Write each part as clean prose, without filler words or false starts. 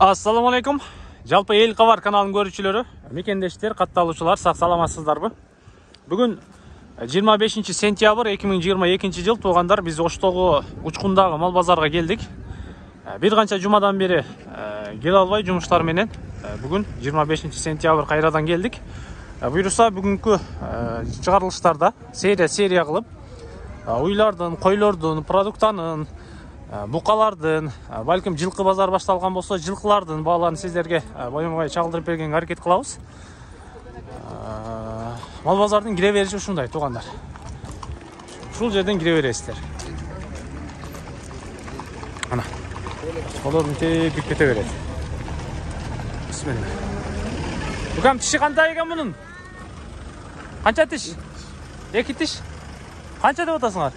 Assalamu alaikum. Жалпы ел қабар каналының көрүүчүлөрү, мекендештер, катталуучулар, сак саламатсыздарбы? Бүгүн 25 сентябрь 2022 жыл туугандар, биз Оштогу учкундагы мал базарга келдик. Бир канча жумадан бери келе албай жумуштар менен бүгүн 25 сентябрь кайрадан келдик. Буюрса бүгүнкү чыгарылыштарда серия кылып уйлардын, койлордун, продуктанын, букалардын, балким жылкы базар башталган болсо, жылкылардын бааларын сиздерге боюнбай чагылдырып бергенге аракет кылабыз. Мал базардын кире бериши ушундай туугандар. Ушул жерден кире бересиздер. Ана. Колорун тепип кете берет. Бисмилла. Букам тиши кандай экен мунун? Канча тиш? 2 тиш. Канча деп атасыңар?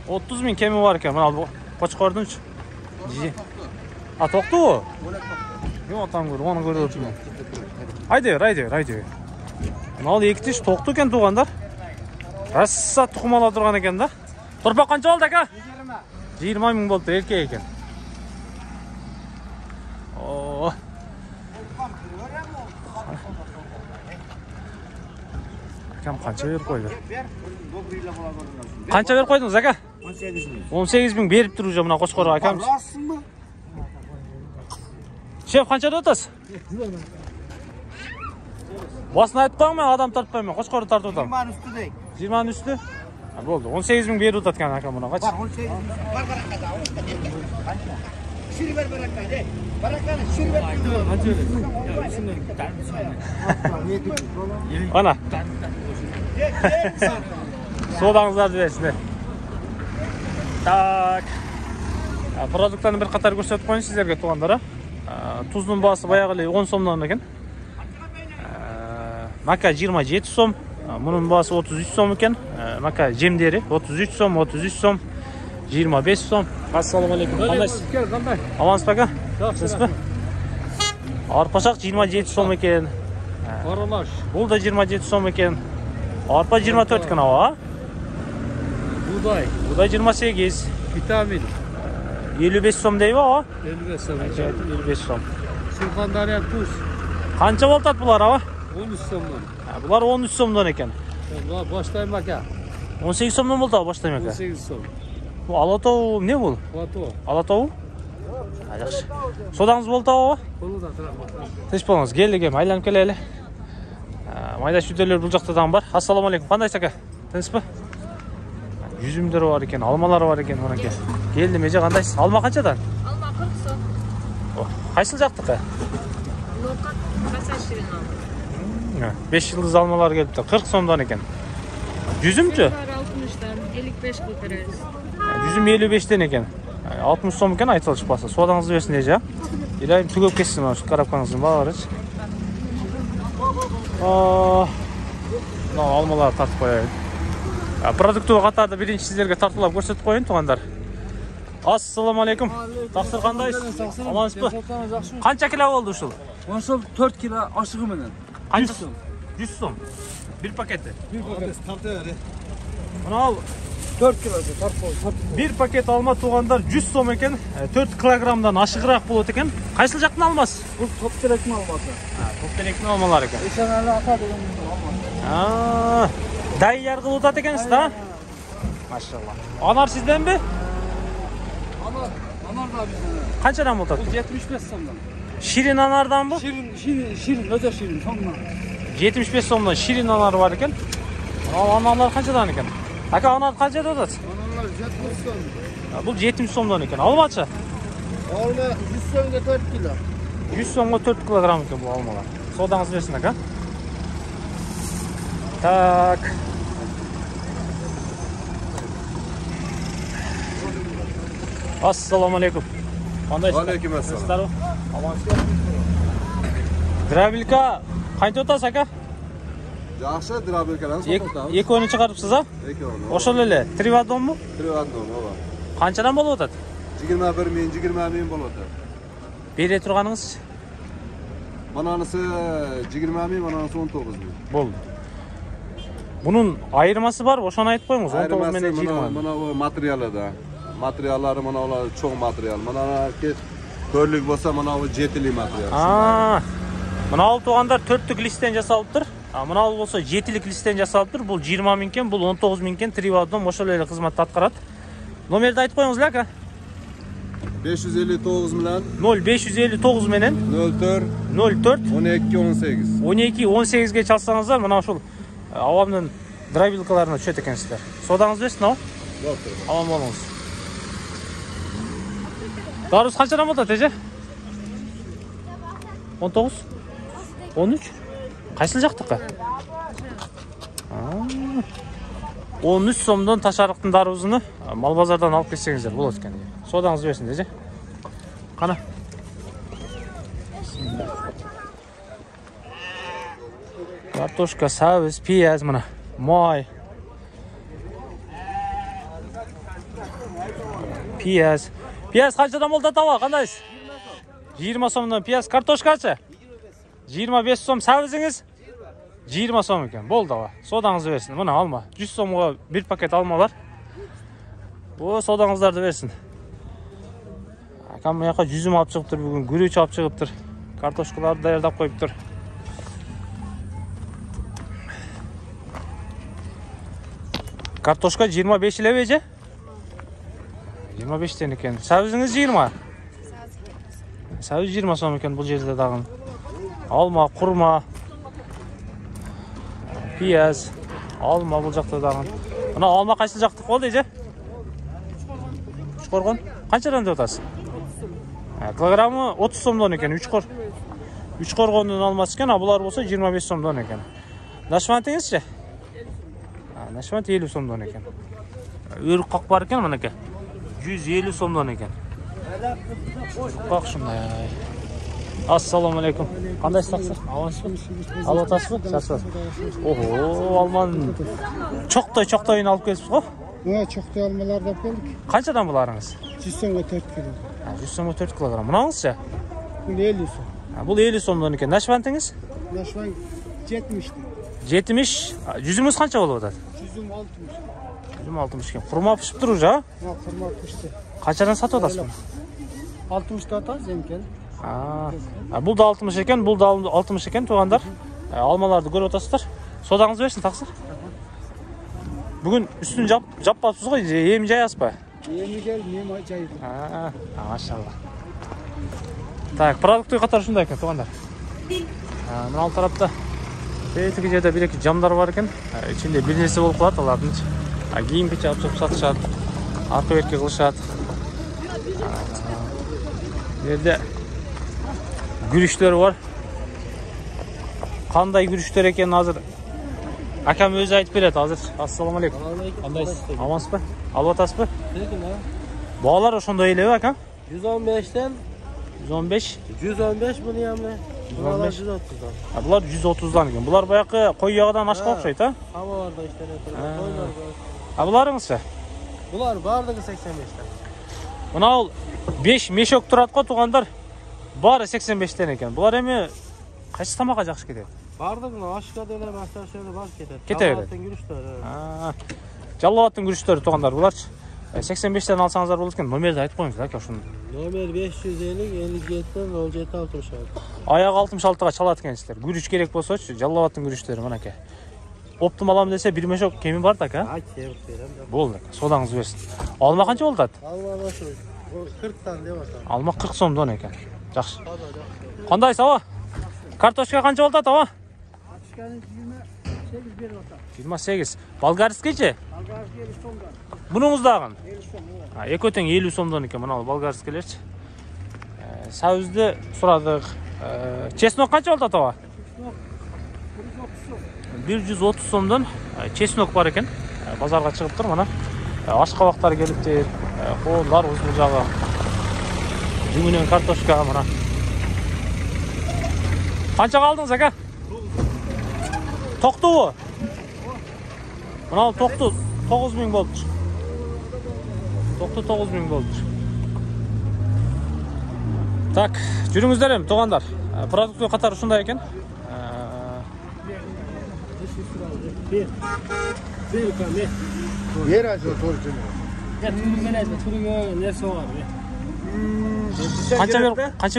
30 000 кеми бар екен. Мына кочкордунчу. А токту? Мен атам көрдүм, аны көрүп отурмун. Айдыбер. Мына 2 тиш токту экен туугандар. Раса тукум ала турган экен да. Торпак канча болду ака? 20 000 болду, эркек экен. Акам канча берип койду? Канча берип койдуңуз ака? 18 000 берип туруп мына кочкор акам. Шеф канча деп атасыз? Басын айтып коюң, мен адам тартпайм, мен кочкорду тартып атам. 20 үстү дейт. 20 үстү? Болду. 18 000 берип атат экен акам мына. Качы? Бар 18 000. Бар баракка. Шир бер баракка, де. Баракканы шир бер. Ана. Содаңыздарды берсиздер. Так. Продукттарды бир катар көрсөтүп коюн сиздерге туугандар. Туздун баасы баягы эле 10 сомдон экен. Мака 27 сом, мунун баасы 33 сом экен. Мака жемдери 33 сом, 25 сом. Ассаламу алейкум. Кандайсыз? Кандай? Амансыз ака? Жакшысызбы? Арпашак 27 сом экен. Аралаш. Бул да 27 сом экен. Арпа 24 экен аба. Будай 28. Витамин 55 сом дейби аба? 55 сом. 55 сом. Сурхандария туз. Канча болтат булар аба? 13 сомдон. Булар 13 сомдон экен. Баштайм ака. 18 сомдон болду аба, баштайм ака. 18 сом. Бу алатоо эмне бул? Алатоо. Жакшы. Содаңыз болду аба? Болду ата. Теш болуңуз, келдик, айланып келели. Майда шүтөлөр бул жакта дагы бар. Ассаламу алейкум. Кандайсыз ака? Тынчпы? Жүзүмдөр бар экен, алмалар бар экен мынакей. Келдим эже, кандайсыз? Алма канчадан? Алма 40 сом. Кайсыл жактыкы? Нокат, каса ширин алма. 5 жылдыз алмалар келипти. 40 сомдон экен. Жүзүмчү? 60-дан 55 кылып беребиз. Жүзүм 55-тен экен. 60 сом экен айтып алышпаса. Содаңызды берсин эже. Илайым түгөп кетсин мына карапкаңыздын баарычы. Алмалар тартып коеюн. Продуктуу катарды биринчи сиздерге тартуулап көрсөтүп коеюн туугандар. Ассаламу алейкум. Таксыр кандайсыз? Амансызбы? Канча кило болду ушул? Ошол 4 кило ашыгы менен. 100 сом. 100 сом. Бир пакети. Бир пакет тарта бер. Мына ал 4 кило тартып. Бир пакет алма туугандар 100 сом экен. 4 килограммдан ашыгыраак болот экен. Кайсыл жактын алмасы? Бул топ-теректин алмасы. Топ-теректин алмалары экен. Эшенали ата деген алма. Дайяр кылып атат экенсиз да? Машалла. Анар сизденби? Анар да бизден. Канчадан болот? 75 сомдон. Ширин анарданбы? Ширин, өтө ширин, сомдон. 75 сомдон ширин анар бар экен. Ал аналар канчадан экен? Ака, анар канча деп атасыз? Аналар 70 сом. Бул 70 сомдон экен. Алмачы? Алма 100 сомго 4 кило. 100 сомго 4 килограмм экен бул алмалар. Содаңыз берсин ака. Так. Ассаламу алейкум. Кандайсыз? Алейкум ассалам. Амансызбы? Драбилка канча атасыз ака? Жакшы, драбилкаларын сатып. Экөөнү чыгарыпсыз а? Экөөнү. Ошол эле 3 ватонбу? 3 ватон, ооба. Канчадан болуп атат? 21 000, 20 000 болуп атат. Бере турганыңыз? Мананысы 20 000, мананысы 19 000. Болду. Bunun ayırması var, ошону айтып коюңуз. 19 менен 20. Мына материалы да. Материаллары мына çok материал. Мына Körlük bolsa mana bu 7'li material. Mına tuğanlar 4'lük listen jasalıptır. Mına bolsa 7'lik listen jasalıptır. Bul 20 minken, bul 19 minken Trivadon oşol ele hizmet atkarat. Nomerdi aytıp koyuңuz aka. 559 bilan 0559 menen 04 04 12 18. 12 18 ge çalsаңыздар, мына ошол авамдын драйвилкаларына түшөт экенсиздер. Содаңыз берсин, ава. Аман болуңуз. Дарыбыз канчадан болот эже? 19 13 кайсыл жактыкка? 13 сомдон ташарыктын дарыбызын мал базардан алып келсеңиздер болот экен. Содаңыз берсин эже. Кана. Картошка, сабыз, пияз мына. Май. Piyaz. Piyaz kaçadan oldu tava? Kandayız? 20 somdan piyaz. Kartoş kaçı? 25 som saviziniz? 20 som ekan. Bol tava. Sodanızı versin. Buna alma. 100 somga bir paket almalar. Bu sodanızları da versin. Akam bu yoqqa yüzüm alып чыгыптыр бүгүн. Гүрүч алып чыгыптыр. Картошкаларды даярдап коюптур. Kartoşka 25 ile bece? 25 tane ekan. Saviziniz 20. Saviz 20 som ekan bu жерде дагы. Alma, kurma, piyaz, alma bu жакта дагы. Мына alma кайсы жактык болду эже? 3 коргон. Канчадан деп атасыз? Килограммы 30 сомдон экен, 3 кор. 3 коргондун алмасы экен, а булар болсо 25 сомдон экен. Нашмантыңызчы? Нашмант 50 сомдон экен. Өрүк как бар экен мынакей. 150 сомдон экен. Как шундай. Ассаламу алейкум. Кандайсыз тақсыр? Амансызбы? Алып атасызбы? Сарсыз. Ого, алман чоктойын алып келипсиз го? Чоктой алмаларды алып келдик. Канчадан буларыңыз? 100 сомго 4 кг. 100 сомго 4 кг. Мынаңызчы? Бул 50 сом. Бул 50 сомдон экен. Нашмантыңыз? Нашман 70. 70. Жүзүңүз канча болуп атат? 160. 160 экен. Курма пишиптир уже, а? Курма пишти. Канчадан сатып атасыз? 60 атабыз эмкен. Бул да 60 экен, бул да 60 экен туугандар. Алмаларды көрүп атасыздар. Содаңыз берсин, таксыр. Бүгүн үстүн жаппапсыз го, эми жаясызбы? Эми келдим, эми жайдым. Машалла. Так, продукты катары ушундай экен туугандар. Мына ал тарапта тиги жерде бир-эки жамдар бар экен. Ичинде бир нерсе болуп калат алардын. Кийим печи алып сатышат. Арка берки кылышат. Жерде гүрүчтөр бар. Кандай гүрүчтөр экенин азыр акам өзү айтып берет азыр. Ассаламу алейкум. Кандайсыз? Амансызбы? Алып атасызбы? Баалар ошондой элеби акам? 115'ten 115. 115 bunu yamle. Bunlar 130'dan. Булар 130'дан экен. Булар баягы кой ягыдан ашка окшойт, а? Хамаларда иштелет. Койлар бар. Буларыңызчы? Булар бардыгы 85'ten. Мына ал 5 мешок турат го туугандар. Бары 85'тен экен. Булар эми кайсы тамакка жакшы кетет? Бардыгы ашка деле машташаны бар кетет. Кете берет. Жаллабаттын күрүштөрү. Жаллабаттын күрүштөрү туугандар буларчы. 85'ten алсаңыздар болот экен. Номерди айтып коюңуз ака ушуну. Номер 550 57 07 66. Аяк 66-га чалат экенсиздер. Күрүч керек болсочу, жаллабаттын күрүчтөрү мынакей. Оптум алам десе бир мешок кеми бар да ака? Кем берем. Болду. Содаңыз берсин. Алма канча болот? Алма ошо 40'tan деп атам. Алма 40 сомдон экен. Жакшы. Кандайсыз аба? Картошка канча болот аба? Картошканы 28 берип атам. 28. Болгарскийчи? Болгарский 50 сомдон. Мунуңуз дагы? 50 сом. Эки тең 50 сомдон экен мына болгарскийлерчи. Сабызды сурадык. Чеснок канча болот аба? 130 сомдон чеснок бар экен. Базарга чыгыптыр мына. Ашкабактар келиптир. Коолдар бул жагы. Жүгүнөн картошка мына. Канчага алдыңыз ака? Токтубу? Мына токту 9000 болчу. Токту 9000 болчу. Так, жүрүңүздөр эми туугандар. Продукты катары ушундай экен. Yer acı torcunu. Ya turun geledi, turun neresi var? Qancha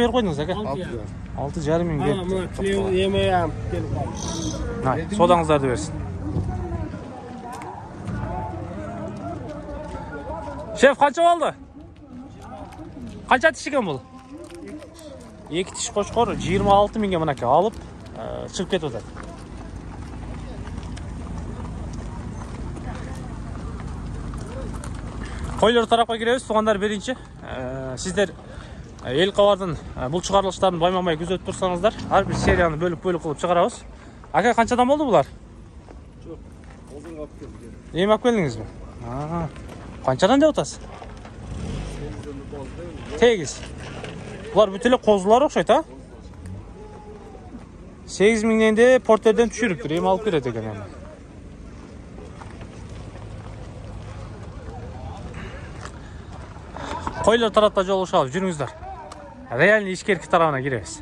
berib qo'ydingiz aka? 6,5 ming Mana beribdi. kleo yemay ham kelib qoldi. Hay, sodangizlarni bersin. Şef qancha oldi? Qancha tish ekan bu? 2 tish qo'chqor 26 mingga mana aka olib chiqib ketadi. Qo'ylar tarafga kiramiz. Tug'anlar birinchi. Sizlar el qavardan bu chiqarilishlarni boymamay kuzatib tursangizlar, har bir seriyani bo'lib qilib chiqaramiz. Aka qanchadan bo'ldi bular? Yo'q. Hozir olib keldim. Yem olib keldingizmi? Ha. Qanchadan deb o'tasiz? 8. Bular butunlay qo'zlar o'xshaydi, ha? 8 mingdan de porterdan tushiribdi, yem olib beradi ekan endi. Qo'ylar tarafda joylashib yuringizlar. Realni ishkerki tarafına gireriz.